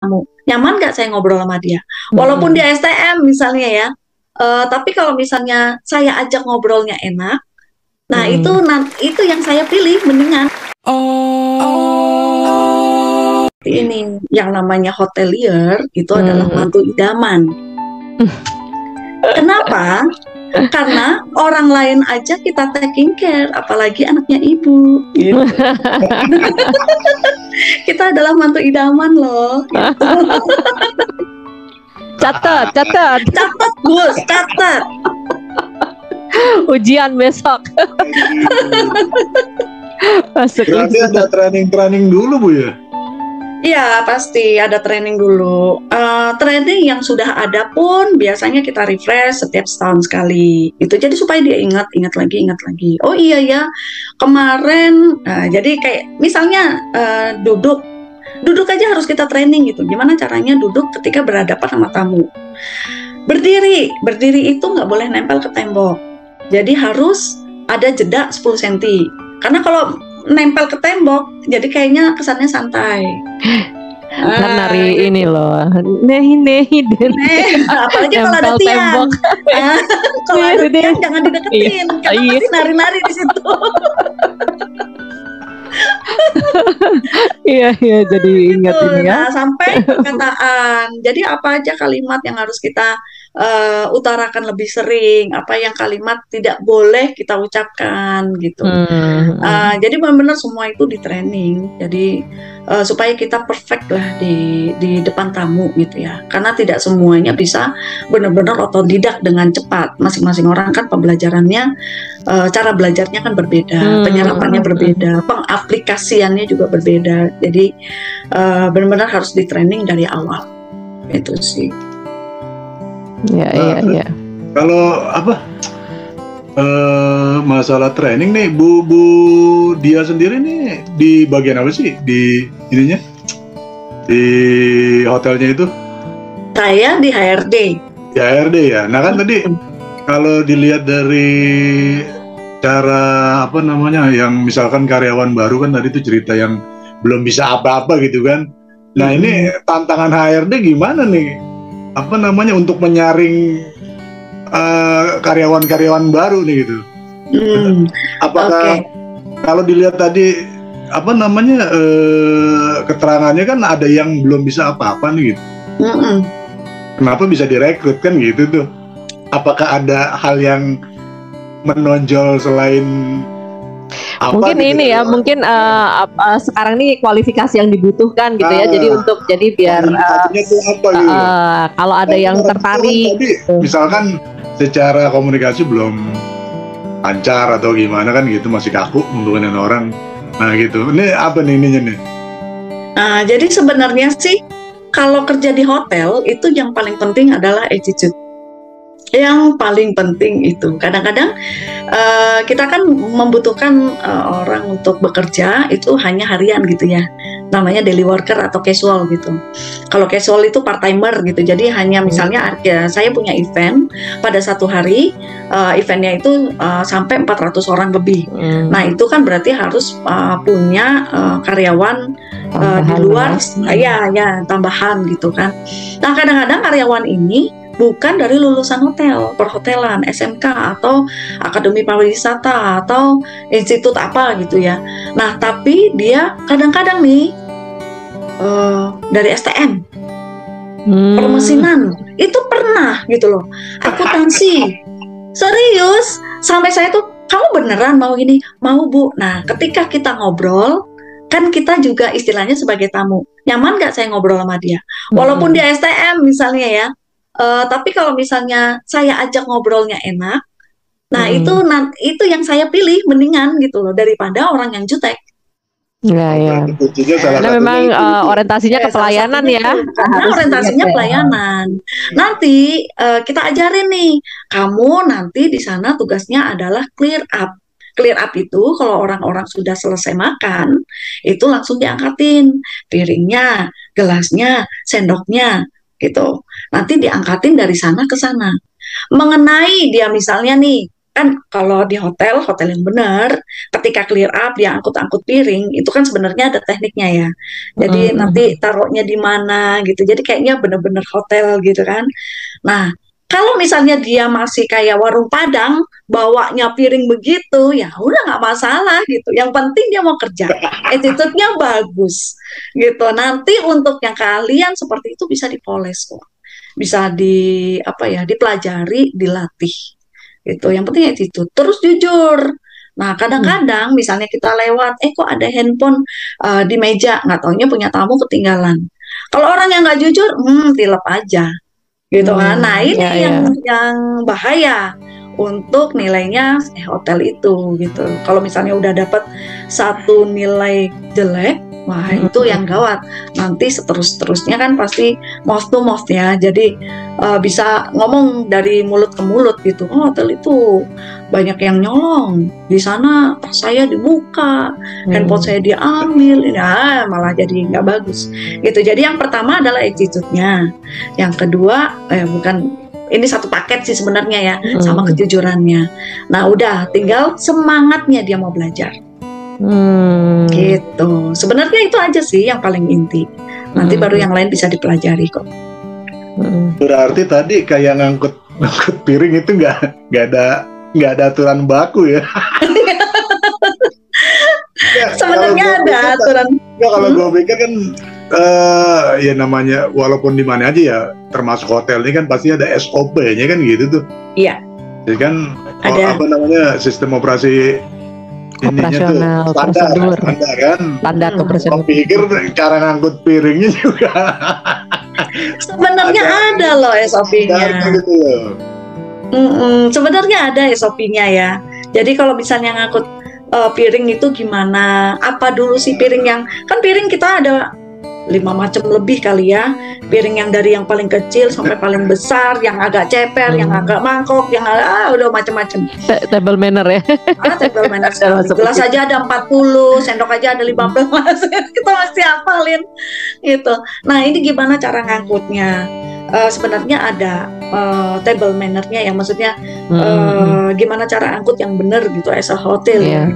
tamu. Nyaman nggak saya ngobrol sama dia? Walaupun Mm-mm. dia STM misalnya ya, tapi kalau misalnya saya ajak ngobrolnya enak, nah Mm-mm. itu yang saya pilih mendingan. Ini yang namanya hotelier itu adalah Mm. mantu idaman. Kenapa? Karena orang lain aja kita taking care, apalagi anaknya ibu. Gitu. Kita adalah mantu idaman loh. Gitu. Catat, catat. Catat, Gus, catat. Ujian besok. Masuk Berarti list. ada training dulu Bu ya? Iya, pasti ada training dulu. Training yang sudah ada pun biasanya kita refresh setiap setahun sekali. Itu jadi supaya dia ingat lagi, ingat lagi. Oh iya ya, kemarin. Nah, jadi kayak misalnya duduk aja harus kita training gitu. Gimana caranya duduk ketika berhadapan sama tamu? Berdiri itu nggak boleh nempel ke tembok. Jadi harus ada jeda 10 cm. Karena kalau nempel ke tembok, jadi kayaknya kesannya santai. Kan nari ini loh, nehi dan apalagi kalau ada nempel tiang. tembok. Kalau ada tiang jangan dideketin, karena Iya. pasti nari-nari di situ. Iya, jadi ingat Betul. ini ya. Nah, sampai perkataan. Jadi apa aja kalimat yang harus kita utarakan lebih sering, apa yang kalimat tidak boleh kita ucapkan gitu. Jadi benar-benar semua itu di training. Jadi supaya kita perfect lah di depan tamu gitu ya. Karena tidak semuanya bisa benar-benar otodidak dengan cepat. Masing-masing orang kan pembelajarannya, cara belajarnya kan berbeda, penyerapannya berbeda, pengaplikasiannya juga berbeda. Jadi benar-benar harus di training dari awal. Itu sih. Iya. Kalau masalah training nih, Bu dia sendiri nih di bagian apa sih di ininya, di hotelnya itu? Saya di HRD. Di HRD ya. Nah kan tadi kalau dilihat dari cara yang misalkan karyawan baru kan tadi itu cerita yang belum bisa apa-apa gitu kan. Nah ini tantangan HRD gimana nih? Untuk menyaring karyawan-karyawan baru nih gitu. Apakah kalau dilihat tadi keterangannya kan ada yang belum bisa apa-apa nih gitu. Kenapa bisa direkrut kan gitu tuh? Apakah ada hal yang menonjol selain mungkin gitu, ini ya, mungkin sekarang nih kualifikasi yang dibutuhkan gitu ya. Jadi biar itu apa gitu? kalau ada yang tertarik, misalkan secara komunikasi belum lancar atau gimana kan gitu, masih kaku untuk dengan orang. Nah gitu. Ini apa nih ininya nih? Nah, jadi sebenarnya sih kalau kerja di hotel itu yang paling penting adalah attitude. Yang paling penting itu kadang-kadang kita kan membutuhkan orang untuk bekerja itu hanya harian gitu ya, namanya daily worker atau casual gitu. Kalau casual itu part timer gitu, jadi hanya misalnya ya, saya punya event pada satu hari, eventnya itu sampai 400 orang lebih. Nah itu kan berarti harus punya karyawan di luar ya tambahan gitu kan. Nah kadang-kadang karyawan ini bukan dari lulusan hotel, perhotelan, SMK atau akademi pariwisata atau institut apa gitu ya. Nah, tapi dia kadang-kadang nih dari STM, permesinan, itu pernah gitu loh. Akuntansi, serius, sampai saya tuh, kamu beneran mau ini? Mau Bu. Nah, ketika kita ngobrol, kan kita juga istilahnya sebagai tamu. Nyaman nggak saya ngobrol sama dia? Walaupun dia STM misalnya ya. Tapi kalau misalnya saya ajak ngobrolnya enak, nah itu yang saya pilih mendingan gitu loh daripada orang yang jutek. Ya. Karena memang orientasinya ke pelayanan ya. Karena orientasinya pelayanan. Nanti kita ajarin nih, kamu nanti di sana tugasnya adalah clear up. Clear up itu kalau orang-orang sudah selesai makan, itu langsung diangkatin piringnya, gelasnya, sendoknya. Gitu. Nanti diangkatin dari sana ke sana. Mengenai dia misalnya nih kan kalau di hotel yang benar, ketika clear up dia angkut piring itu kan sebenarnya ada tekniknya ya. Jadi nanti taruhnya di mana gitu. Jadi kayaknya benar-benar hotel gitu kan. Nah, kalau misalnya dia masih kayak warung Padang, bawanya piring begitu, ya udah nggak masalah gitu. Yang penting dia mau kerja, attitude-nya bagus gitu. Nanti untuk yang kalian seperti itu bisa dipoles kok, bisa dipelajari, dilatih gitu. Yang penting attitude, terus jujur. Nah, kadang-kadang misalnya kita lewat, kok ada handphone di meja, nggak taunya punya tamu ketinggalan. Kalau orang yang nggak jujur, tilep aja gitu kan. Nah, ini yang bahaya untuk nilainya hotel itu gitu. Kalau misalnya udah dapat satu nilai jelek, wah itu yang gawat. Nanti seterusnya kan pasti mouth to mouth ya. Jadi bisa ngomong dari mulut ke mulut gitu. Oh, hotel itu banyak yang nyolong. Di sana tas saya dibuka, handphone saya diambil. Malah jadi nggak bagus. Gitu. Jadi yang pertama adalah attitude-nya. Yang kedua, ini satu paket sih sebenarnya ya, sama kejujurannya. Nah, udah tinggal semangatnya dia mau belajar. Gitu. Sebenarnya itu aja sih yang paling inti. Nanti baru yang lain bisa dipelajari kok. Berarti tadi kayak ngangkut piring itu nggak ada aturan baku ya? Sebenarnya ada aturan. Ya kalau gue pikir kan ya namanya walaupun di mana aja ya, termasuk hotel ini kan pasti ada SOP-nya kan gitu tuh. Iya. Jadi kan sistem operasi operasional, standar kan. Standar operasional. Gue pikir cara ngangkut piringnya juga. Sebenarnya ada loh SOP-nya. Gitu loh. Sebenarnya ada SOP-nya ya. Jadi kalau misalnya ngangkut piring itu gimana? Apa dulu sih piring kan piring kita ada 5 macam lebih kali ya. Piring yang dari yang paling kecil sampai paling besar, yang agak ceper, yang agak mangkok, yang udah macam-macam. Table manner ya. Table manner. Gelas aja ada 40, sendok aja ada 15. Kita mesti hafalin gitu. Nah, ini gimana cara ngangkutnya? Sebenarnya ada table manner-nya, yang maksudnya gimana cara angkut yang benar gitu as a hotel.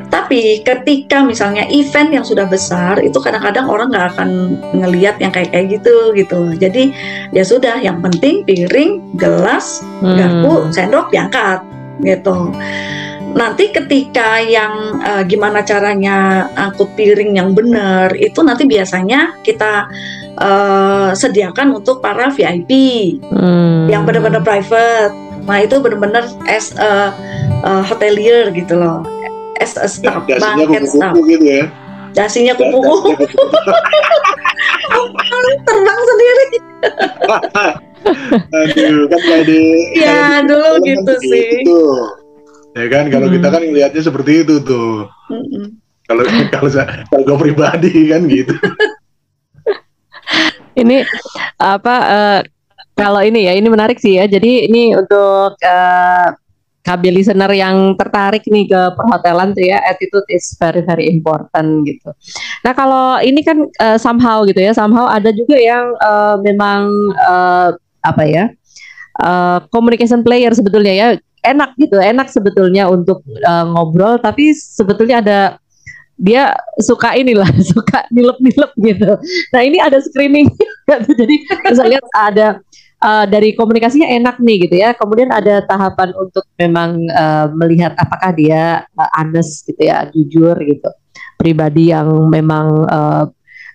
Tapi ketika misalnya event yang sudah besar, itu kadang-kadang orang nggak akan ngelihat yang kayak gitu. Jadi ya sudah, yang penting piring, gelas, garpu, sendok diangkat gitu. Nanti ketika yang gimana caranya angkut piring yang benar, itu nanti biasanya kita sediakan untuk para VIP yang benar-benar private. Nah, itu benar-benar as a hotelier gitu loh, as a staff, banget staff gitu ya. Dasinya kupu-kupu. Terbang sendiri. Aduh, kan ya dulu gitu sih. Ya kan, kalau kita kan ngelihatnya seperti itu tuh. Kalau gue pribadi kan gitu. Ini kalau ini menarik sih ya. Jadi ini untuk KB listener yang tertarik nih ke perhotelan tuh ya, attitude is very very important gitu. Nah, kalau ini kan somehow gitu ya, somehow ada juga yang memang communication player sebetulnya ya, enak sebetulnya untuk ngobrol, tapi sebetulnya dia suka suka nilep gitu. Nah, ini ada screening jadi bisa lihat ada dari komunikasinya enak nih gitu ya. Kemudian ada tahapan untuk memang melihat apakah dia honest gitu ya, jujur gitu, pribadi yang memang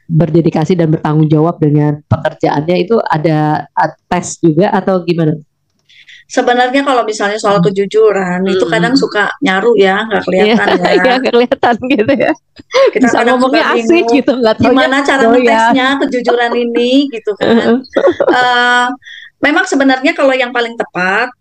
berdedikasi dan bertanggung jawab dengan pekerjaannya. Itu ada tes juga atau gimana? Sebenarnya kalau misalnya soal kejujuran itu kadang suka nyaru ya, nggak kelihatan ya. Iya, nggak kelihatan gitu ya. Kita bisa ngomongnya asik gitu, nggak tahu gimana cara ngetesnya kejujuran ini gitu kan. Memang sebenarnya kalau yang paling tepat,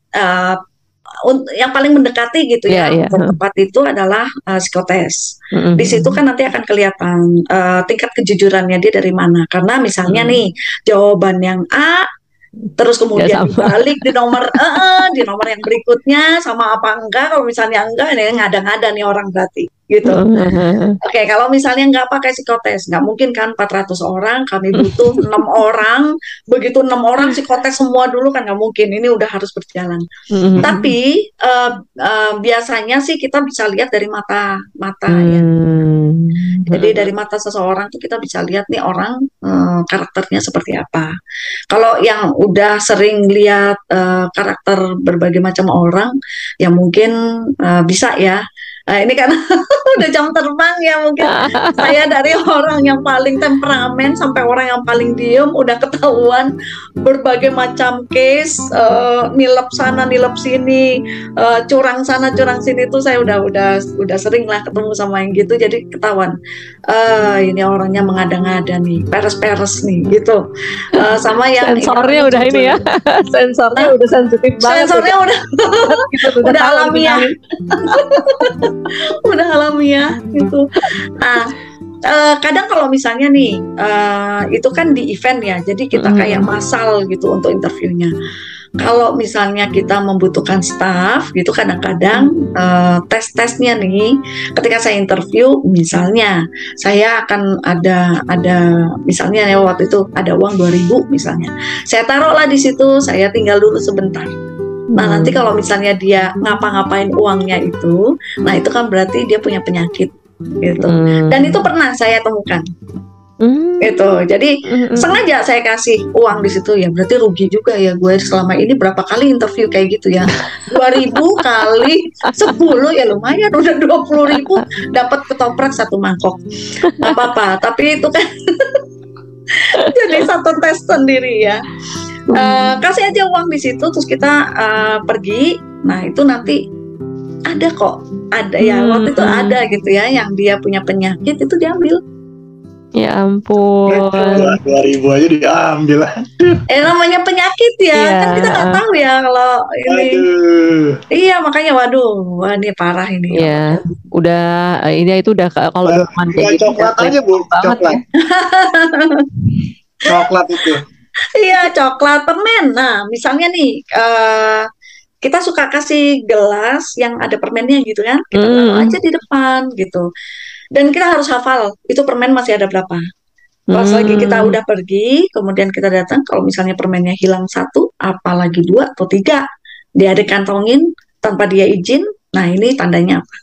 yang paling mendekati gitu yang tepat itu adalah psikotes. Di situ kan nanti akan kelihatan tingkat kejujurannya dia dari mana. Karena misalnya nih jawaban yang A, terus kemudian dibalik di nomor yang berikutnya sama apa enggak. Kalau misalnya enggak, ini ngada-ngada nih orang berarti gitu. Oke, kalau misalnya nggak pakai psikotes, nggak mungkin kan 400 orang, kami butuh 6 orang, begitu 6 orang psikotes semua dulu kan nggak mungkin, ini udah harus berjalan. Tapi biasanya sih kita bisa lihat dari mata ya. Jadi dari mata seseorang tuh kita bisa lihat nih orang karakternya seperti apa. Kalau yang udah sering lihat karakter berbagai macam orang, ya mungkin bisa ya. Ini kan udah jam terbang ya, mungkin saya dari orang yang paling temperamen sampai orang yang paling diem udah ketahuan berbagai macam case, nilep sana nilep sini, curang sana curang sini tuh saya udah sering lah ketemu sama yang gitu, jadi ketahuan ini orangnya mengada-ngada nih, peres-peres nih gitu. Sama yang sensornya udah ini ya, sensornya udah sensitif banget. Sensornya udah alamiah. Udah alamiah gitu. Nah, kadang kalau misalnya nih itu kan di event ya, jadi kita kayak massal gitu untuk interviewnya. Kalau misalnya kita membutuhkan staff gitu, kadang-kadang tes-tesnya nih, ketika saya interview, misalnya saya akan ada misalnya ya waktu itu ada uang 2.000 misalnya, saya taruhlah di situ, saya tinggal dulu sebentar. Nah nanti kalau misalnya dia ngapa-ngapain uangnya itu, nah itu kan berarti dia punya penyakit gitu. Dan itu pernah saya temukan. Itu jadi sengaja saya kasih uang di situ, ya berarti rugi juga ya gue selama ini berapa kali interview kayak gitu ya. 2.000 kali 10 ya lumayan, udah 20.000 dapat ketoprak 1 mangkok. Nggak apa-apa, tapi itu kan jadi satu tes sendiri ya. Kasih aja uang di situ, terus kita pergi. Nah itu nanti ada kok, ada ya waktu itu ada gitu ya, yang dia punya penyakit itu diambil. Ya ampun, 2.000 aja diambil. namanya penyakit ya, kan kita nggak tahu ya kalau ini. Iya makanya waduh, wah ini parah ini. Iya, udah ini itu udah kalau coklat aja Bu, coklat. Coklat itu. Iya, coklat, permen. Nah, misalnya nih, kita suka kasih gelas yang ada permennya gitu kan, kita taruh aja di depan gitu. Dan kita harus hafal, itu permen masih ada berapa. Pas lagi kita udah pergi, kemudian kita datang, kalau misalnya permennya hilang 1, apalagi 2 atau 3, dia dikantongin tanpa dia izin, nah ini tandanya apa.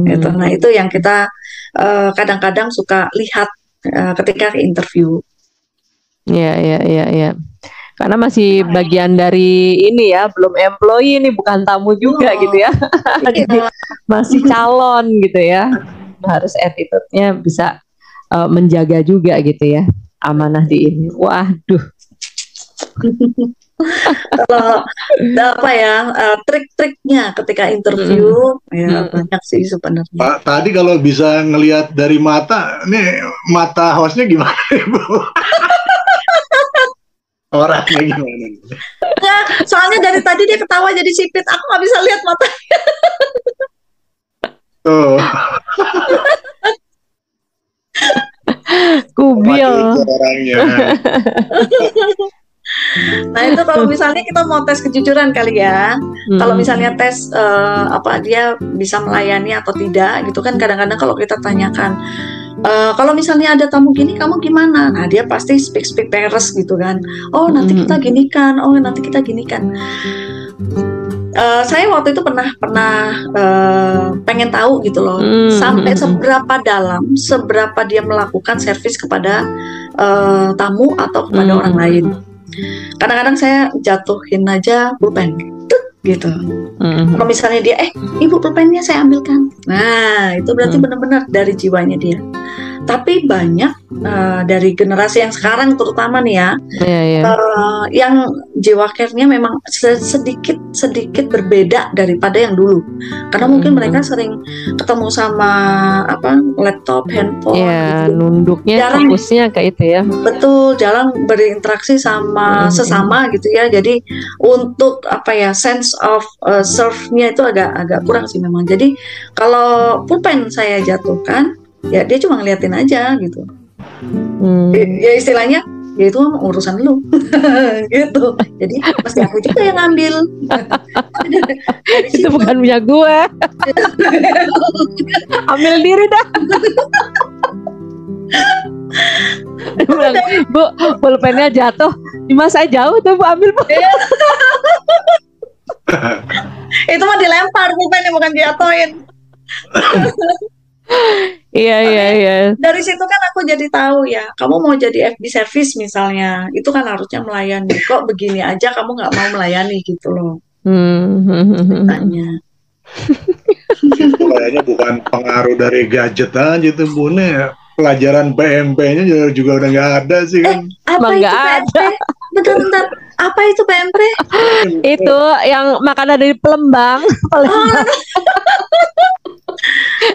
Gitu. Nah itu yang kita kadang-kadang suka lihat ketika interview. Ya. Karena masih bagian dari ini ya, belum employee ini, bukan tamu juga gitu ya. Jadi masih calon gitu ya. Harus attitude-nya bisa menjaga juga gitu ya, amanah di ini. Waduh. Kalau apa ya trik-triknya ketika interview ya banyak sih sebenarnya. Pak, tadi kalau bisa ngelihat dari mata, nih mata hostnya gimana Bu? Orangnya gimana? Nah, soalnya dari tadi dia ketawa jadi sipit, aku nggak bisa lihat matanya. Tuh. Kubil orangnya. Nah itu kalau misalnya kita mau tes kejujuran kali ya, kalau misalnya tes apa dia bisa melayani atau tidak gitu kan, kadang-kadang kalau kita tanyakan kalau misalnya ada tamu gini kamu gimana, nah dia pasti speak peres gitu kan, oh nanti kita ginikan, oh nanti kita ginikan. Saya waktu itu pernah pengen tahu gitu loh, sampai seberapa dalam, seberapa dia melakukan servis kepada tamu atau kepada orang lain. Kadang-kadang saya jatuhin aja pulpen gitu. Kalau misalnya dia ibu pulpennya saya ambilkan, nah itu berarti benar-benar dari jiwanya dia. Tapi banyak dari generasi yang sekarang terutama nih ya, yang jiwa care-nya memang sedikit berbeda daripada yang dulu. Karena mungkin mereka sering ketemu sama laptop, handphone, gitu. Nunduknya fokusnya kayak itu ya. Betul, jarang berinteraksi sama sesama gitu ya. Jadi untuk sense of serve-nya itu agak kurang sih memang. Jadi kalau pulpen saya jatuhkan, ya dia cuma ngeliatin aja gitu. Ya istilahnya ya itu mah urusan lu. Gitu. Jadi pasti aku juga yang ngambil. Itu bukan punya gue. Ambil diri dah. Bilang, Bu, pulpennya jatuh. Cuma saya jauh tuh, Bu, ambil, Bu. Itu mah dilempar pulpennya, bukan jatuhin. Iya. Dari situ kan aku jadi tahu ya, kamu mau jadi FB service misalnya, itu kan harusnya melayani. Kok begini aja kamu nggak mau melayani gitu loh. Tanya. Itu kayaknya bukan pengaruh dari gadget aja tuh Bune. Pelajaran PMP-nya juga udah nggak ada sih kan. Apa itu PMP? Bentar. Apa itu PMP? Itu yang makanan dari Pelembang.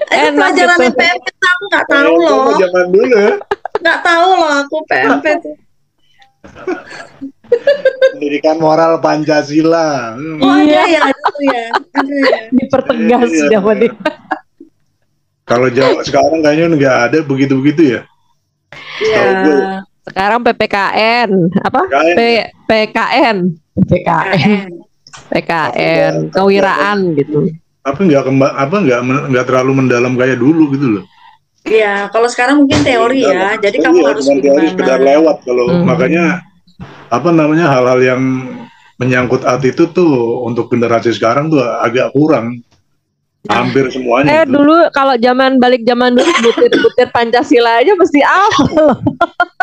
Itu pelajaran gitu. PMP aku nggak tahu loh. Zaman dulu ya. Nggak tahu loh aku PMP tuh. Pendidikan moral Pancasila. Oh iya itu ya. Dipertegas sudah dia. Kalau sekarang kayaknya nggak ada begitu-begitu ya. Iya. Sekarang PPKN apa? PKN kewiraan gitu. Tapi nggak terlalu mendalam kayak dulu gitu loh. Iya, kalau sekarang mungkin teori ya. Jadi kamu harus teori sekedar lewat kalau makanya hal-hal yang menyangkut attitude tuh untuk generasi sekarang tuh agak kurang. Hampir semuanya. Dulu kalau balik zaman dulu butir-butir Pancasila aja mesti hafal.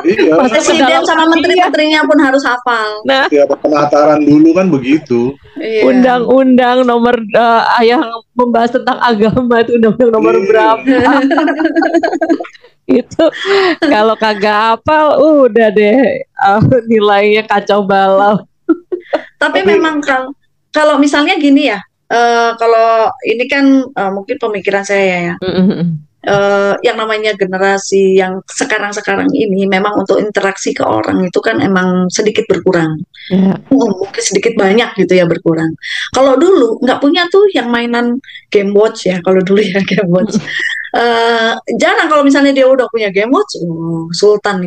Iya. Presiden sama menteri-menterinya pun harus hafal. Nah, ya, penataran dulu kan begitu. Iya. Undang-undang nomor yang membahas tentang agama itu undang-undang nomor berapa? Itu kalau kagak hafal udah deh nilainya kacau balau. Tapi memang kalau misalnya gini ya. Kalau ini kan mungkin pemikiran saya ya, yang namanya generasi yang sekarang ini memang untuk interaksi ke orang itu kan emang sedikit berkurang, mungkin sedikit banyak gitu ya berkurang. Kalau dulu nggak punya tuh yang mainan game watch ya, kalau dulu ya game watch. Jarang kalau misalnya dia udah punya game watch, sultan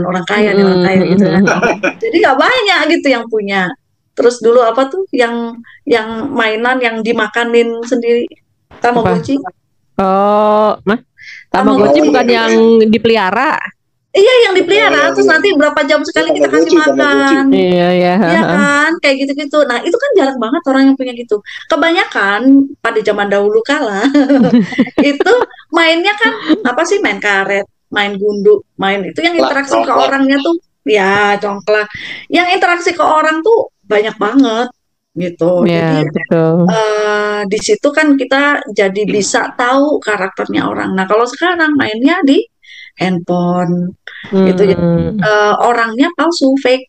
orang kaya gitu kan. Jadi nggak banyak gitu yang punya. Terus dulu apa tuh yang mainan yang dimakanin sendiri, Tamagotchi. Tamagotchi bukan yang dipelihara. Iya, yang dipelihara. Terus nanti berapa jam sekali kita kasih makan. Iya. Iya kan, kayak gitu-gitu. Nah itu kan jarang banget orang yang punya gitu. Kebanyakan pada zaman dahulu kala itu mainnya kan apa sih, main karet, main gundu, main itu yang interaksi ke orangnya tuh. Ya, congklak. Yang interaksi ke orang tuh banyak banget gitu. Ya, jadi di situ kan kita jadi bisa tahu karakternya orang. Nah kalau sekarang mainnya di handphone gitu, jadi orangnya palsu, fake,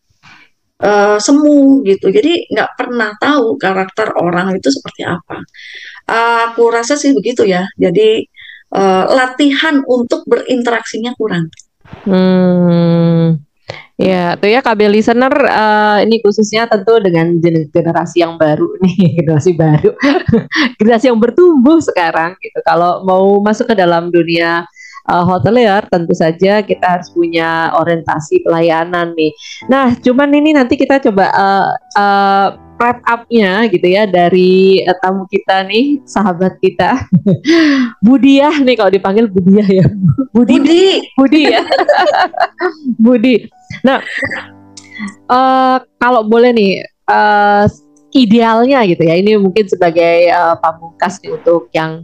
semu gitu. Jadi nggak pernah tahu karakter orang itu seperti apa. Aku rasa sih begitu ya. Jadi latihan untuk berinteraksinya kurang. Ya, tuh ya KB listener, ini khususnya tentu dengan generasi yang baru nih, generasi baru, generasi yang bertumbuh sekarang gitu. Kalau mau masuk ke dalam dunia hotelier, tentu saja kita harus punya orientasi pelayanan nih. Nah, cuman ini nanti kita coba wrap up-nya gitu ya dari tamu kita nih, sahabat kita, Budiah nih, kalau dipanggil Budiah ya, Budi ya, Budi. Nah, kalau boleh nih, idealnya gitu ya, ini mungkin sebagai pamungkas nih untuk yang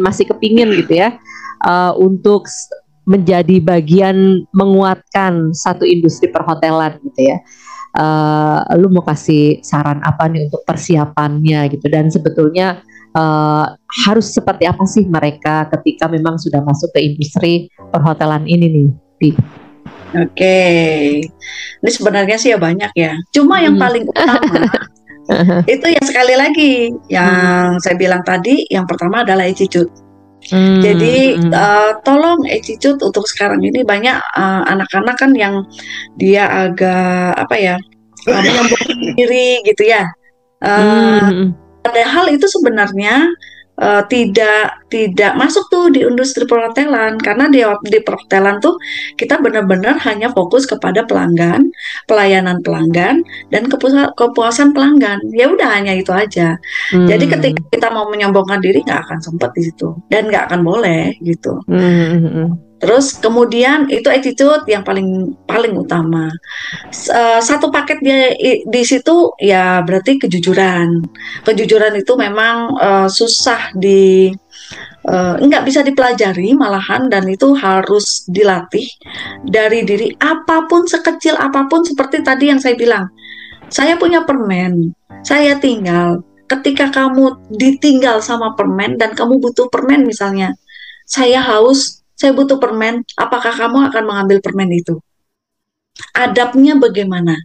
masih kepingin gitu ya, untuk menjadi bagian menguatkan satu industri perhotelan gitu ya. Lu mau kasih saran apa nih untuk persiapannya gitu, dan sebetulnya harus seperti apa sih mereka ketika memang sudah masuk ke industri perhotelan ini nih, Oke, ini sebenarnya sih ya banyak ya. Cuma yang paling utama itu yang sekali lagi yang saya bilang tadi, yang pertama adalah attitude. Jadi tolong attitude untuk sekarang ini banyak anak-anak kan yang dia agak menyombongkan diri gitu ya. Padahal itu sebenarnya tidak masuk tuh di industri perhotelan, karena di perhotelan tuh kita benar-benar hanya fokus kepada pelanggan, pelayanan pelanggan, dan kepuasan pelanggan. Ya udah hanya itu aja. Jadi ketika kita mau menyombongkan diri nggak akan sempat di situ dan nggak akan boleh gitu. Terus kemudian itu attitude yang paling utama. Satu paket di situ ya berarti kejujuran. Kejujuran itu memang susah nggak bisa dipelajari malahan, dan itu harus dilatih dari diri, apapun, sekecil apapun. Seperti tadi yang saya bilang, saya punya permen, saya tinggal. Ketika kamu ditinggal sama permen dan kamu butuh permen misalnya, saya haus, saya butuh permen, apakah kamu akan mengambil permen itu? Adabnya bagaimana?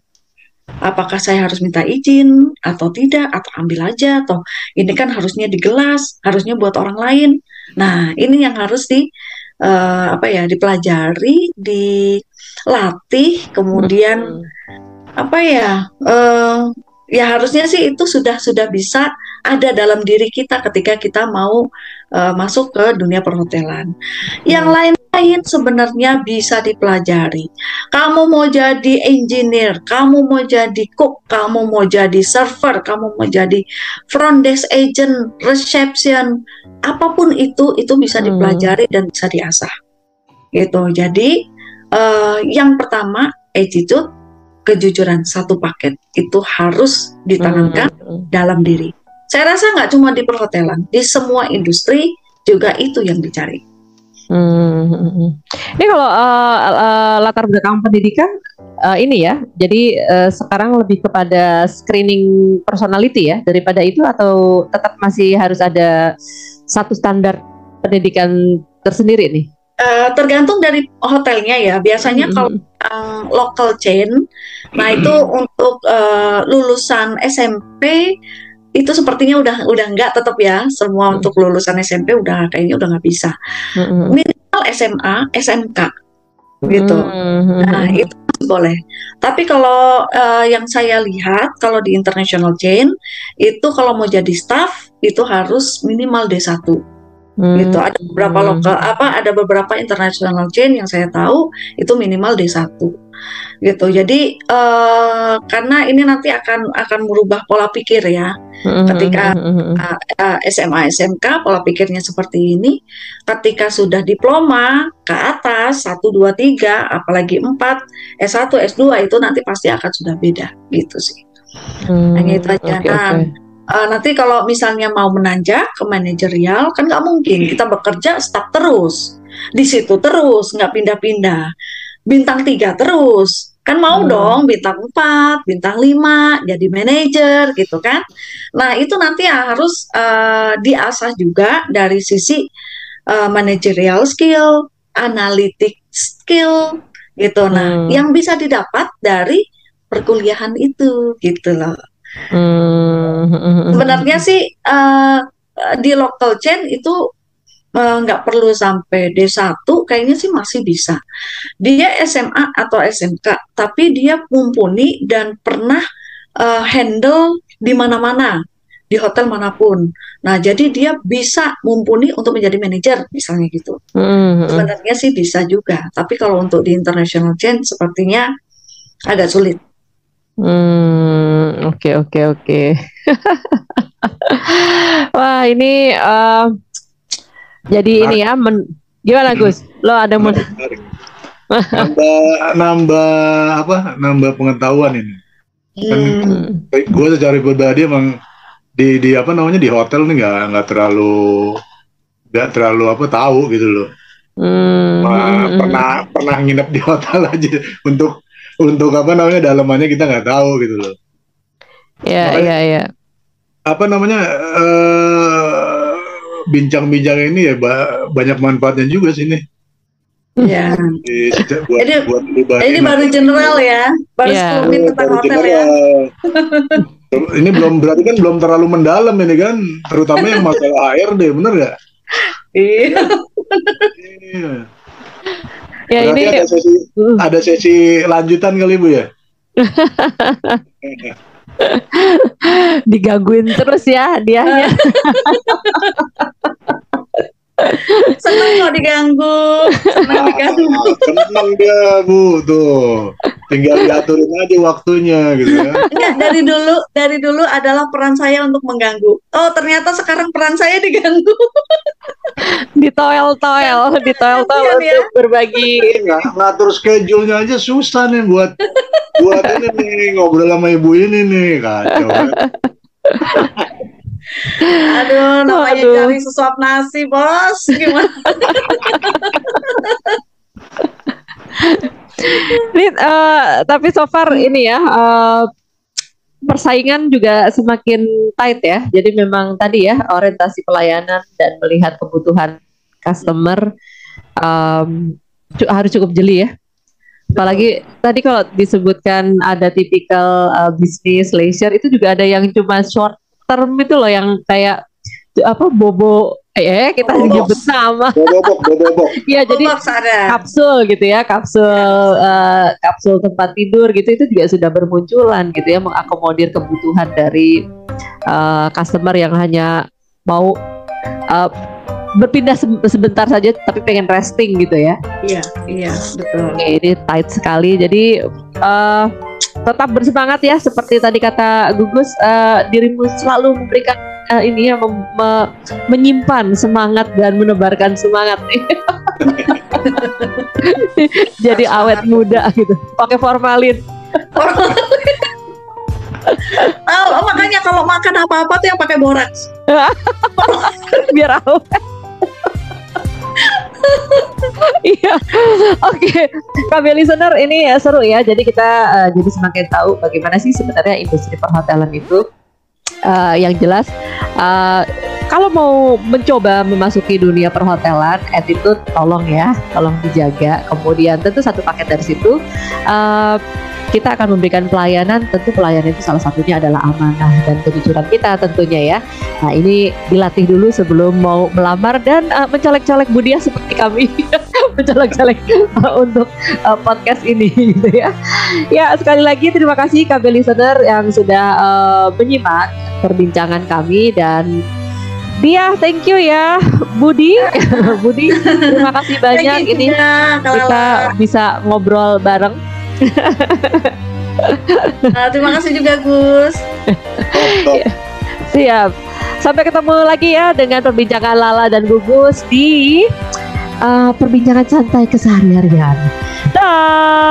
Apakah saya harus minta izin atau tidak, atau ambil aja, atau ini kan harusnya di gelas, harusnya buat orang lain. Nah, ini yang harus dipelajari, dilatih, kemudian ya harusnya sih itu sudah bisa ada dalam diri kita ketika kita mau masuk ke dunia perhotelan. Yang lain-lain sebenarnya bisa dipelajari. Kamu mau jadi engineer, kamu mau jadi cook, kamu mau jadi server, kamu mau jadi front desk agent, reception, apapun itu bisa dipelajari dan bisa diasah. Gitu. Jadi yang pertama, attitude, kejujuran, satu paket itu harus ditanamkan dalam diri. Saya rasa nggak cuma di perhotelan, di semua industri juga itu yang dicari. Ini kalau latar belakang pendidikan ini ya, jadi sekarang lebih kepada screening personality ya daripada itu, atau tetap masih harus ada satu standar pendidikan tersendiri nih? Tergantung dari hotelnya ya. Biasanya kalau local chain, nah itu untuk lulusan SMP itu sepertinya udah nggak, tetap ya semua untuk lulusan SMP kayaknya udah nggak bisa. Minimal SMA, SMK gitu. Nah itu boleh. Tapi kalau yang saya lihat kalau di international chain itu kalau mau jadi staff itu harus minimal D1. Gitu. Ada beberapa ada beberapa international chain yang saya tahu itu minimal D1 gitu. Jadi karena ini nanti akan merubah pola pikir ya. Ketika SMA SMK pola pikirnya seperti ini, ketika sudah diploma ke atas 1 2 3 apalagi 4 S1 S2 itu nanti pasti akan sudah beda gitu sih. Hanya itu aja. Nanti kalau misalnya mau menanjak ke manajerial kan nggak mungkin kita bekerja staf terus di situ terus, nggak pindah-pindah bintang 3 terus kan, mau dong bintang 4, bintang 5 jadi manajer gitu kan. Nah itu nanti harus diasah juga dari sisi managerial skill, analytic skill gitu. Nah yang bisa didapat dari perkuliahan itu gitu loh. Sebenarnya sih di local chain itu nggak perlu sampai D1, kayaknya sih masih bisa. Dia SMA atau SMK, tapi dia mumpuni dan pernah handle di mana-mana, di hotel manapun. Nah, jadi dia bisa mumpuni untuk menjadi manajer, misalnya gitu. Sebenarnya sih bisa juga, tapi kalau untuk di international chain sepertinya agak sulit. Oke. Wah ini jadi ini ya, gimana Gus? Lo ada nambah pengetahuan ini. Gue secara pribadi emang di hotel nih nggak terlalu tahu gitu loh. Pernah nginep di hotel aja untuk dalamannya kita nggak tahu gitu loh. Iya. Bincang-bincang ini ya banyak manfaatnya juga sih nih. Iya. Ini baru general ya, baru 10 menit tentang hotel ya. Ini berarti kan belum terlalu mendalam ini kan, terutama yang masalah HRD, bener nggak? Iya. Ya berarti ini ada sesi lanjutan kali Bu ya. Digangguin terus ya dianya. Senang kok diganggu. Senang dia Bu tuh. Tinggal diaturin aja waktunya gitu ya. Enggak, dari dulu adalah peran saya untuk mengganggu. Oh, ternyata sekarang peran saya diganggu. Ditoel-toel ya. Untuk berbagi. Ngatur schedule-nya aja susah nih buat ini nih, ngobrol sama ibu ini nih, kacau. Aduh, namanya cari sesuap nasi, Bos. Gimana? Ini, tapi so far ini ya, persaingan juga semakin tight ya. Jadi memang tadi ya, orientasi pelayanan dan melihat kebutuhan customer harus cukup jeli ya. Apalagi tadi kalau disebutkan ada tipikal bisnis leisure, itu juga ada yang cuma short term itu loh, yang kayak apa bobo kita nyebut nama. Bobo. Iya, jadi kapsul gitu ya, kapsul tempat tidur gitu, itu juga sudah bermunculan gitu ya, mengakomodir kebutuhan dari customer yang hanya mau berpindah sebentar saja tapi pengen resting gitu ya. Iya, betul. Oke, ini tight sekali. Jadi tetap bersemangat ya, seperti tadi kata Gugus, dirimu selalu memberikan ini ya, menyimpan semangat dan menebarkan semangat nih. Jadi awet muda gitu, pakai formalin. Makanya kalau makan apa-apa tuh yang pakai boraks. Biar awet. Iya, oke. KB listener, ini seru ya. Jadi kita jadi semakin tahu bagaimana sih sebenarnya industri perhotelan itu. Yang jelas, kalau mau mencoba memasuki dunia perhotelan, attitude tolong dijaga. Kemudian tentu satu paket dari situ, kita akan memberikan pelayanan. Tentu pelayanan itu salah satunya adalah amanah dan kejujuran kita tentunya ya. Nah, ini dilatih dulu sebelum mau melamar dan mencolek-colek budiah seperti kami. Mencolek-colek untuk podcast ini gitu ya. Ya, sekali lagi terima kasih KB listener yang sudah menyimak perbincangan kami, dan Dia, thank you ya, Budi. Budi, terima kasih banyak. Ini kita bisa ngobrol bareng. Terima kasih juga Gus. Siap. Sampai ketemu lagi ya dengan perbincangan Lala dan Gugus di perbincangan santai keseharian. Dah.